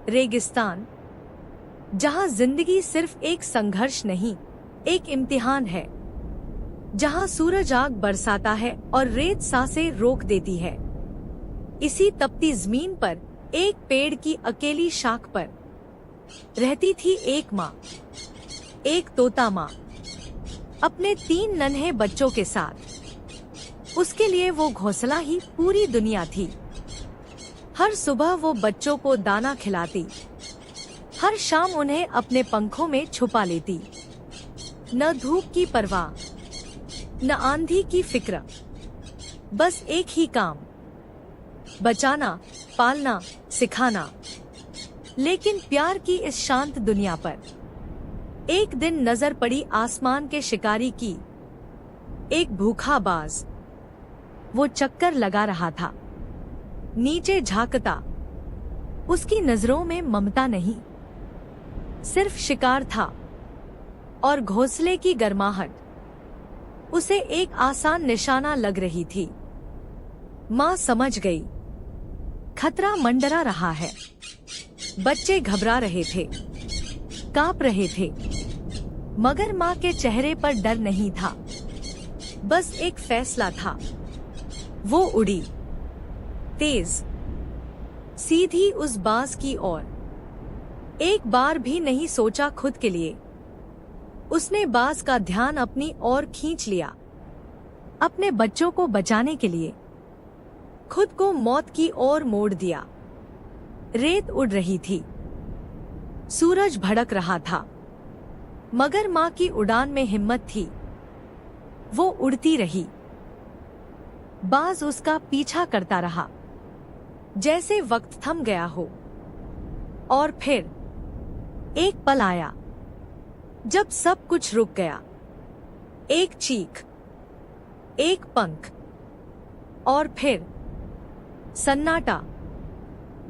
रेगिस्तान, जहां जिंदगी सिर्फ एक संघर्ष नहीं, एक इम्तिहान है। जहां सूरज आग बरसाता है और रेत सांसें रोक देती है। इसी तपती जमीन पर एक पेड़ की अकेली शाख पर रहती थी एक माँ, एक तोता माँ, अपने 3 नन्हे बच्चों के साथ। उसके लिए वो घोंसला ही पूरी दुनिया थी। हर सुबह वो बच्चों को दाना खिलाती, हर शाम उन्हें अपने पंखों में छुपा लेती। न धूप की परवाह, न आंधी की फिक्र, बस एक ही काम, बचाना, पालना, सिखाना। लेकिन प्यार की इस शांत दुनिया पर एक दिन नजर पड़ी आसमान के शिकारी की। एक भूखा बाज, वो चक्कर लगा रहा था, नीचे झांकता। उसकी नजरों में ममता नहीं, सिर्फ शिकार था। और घोंसले की गर्माहट उसे एक आसान निशाना लग रही थी। माँ समझ गई, खतरा मंडरा रहा है। बच्चे घबरा रहे थे, कांप रहे थे, मगर माँ के चेहरे पर डर नहीं था, बस एक फैसला था। वो उड़ी, तेज, सीधी उस बाज की ओर। एक बार भी नहीं सोचा खुद के लिए। उसने बाज का ध्यान अपनी ओर खींच लिया, अपने बच्चों को बचाने के लिए खुद को मौत की ओर मोड़ दिया। रेत उड़ रही थी, सूरज भड़क रहा था, मगर माँ की उड़ान में हिम्मत थी। वो उड़ती रही, बाज उसका पीछा करता रहा, जैसे वक्त थम गया हो। और फिर एक पल आया जब सब कुछ रुक गया। एक चीख, एक पंख, और फिर सन्नाटा।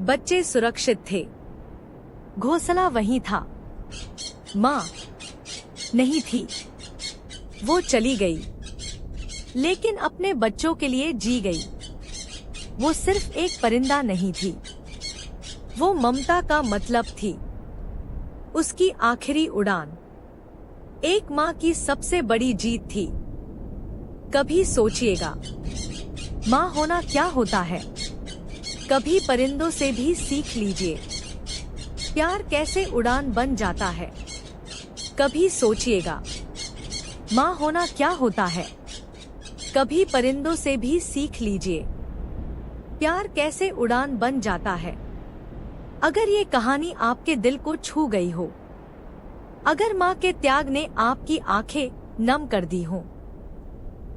बच्चे सुरक्षित थे, घोंसला वहीं था, माँ नहीं थी। वो चली गई, लेकिन अपने बच्चों के लिए जी गई। वो सिर्फ एक परिंदा नहीं थी, वो ममता का मतलब थी। उसकी आखिरी उड़ान एक माँ की सबसे बड़ी जीत थी। कभी सोचिएगा, माँ होना क्या होता है। कभी परिंदों से भी सीख लीजिए, प्यार कैसे उड़ान बन जाता है। कभी सोचिएगा, माँ होना क्या होता है। कभी परिंदों से भी सीख लीजिए, प्यार कैसे उड़ान बन जाता है। अगर ये कहानी आपके दिल को छू गई हो, अगर माँ के त्याग ने आपकी आंखें नम कर दी हो,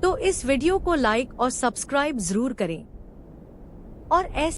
तो इस वीडियो को लाइक और सब्सक्राइब जरूर करें। और ऐसे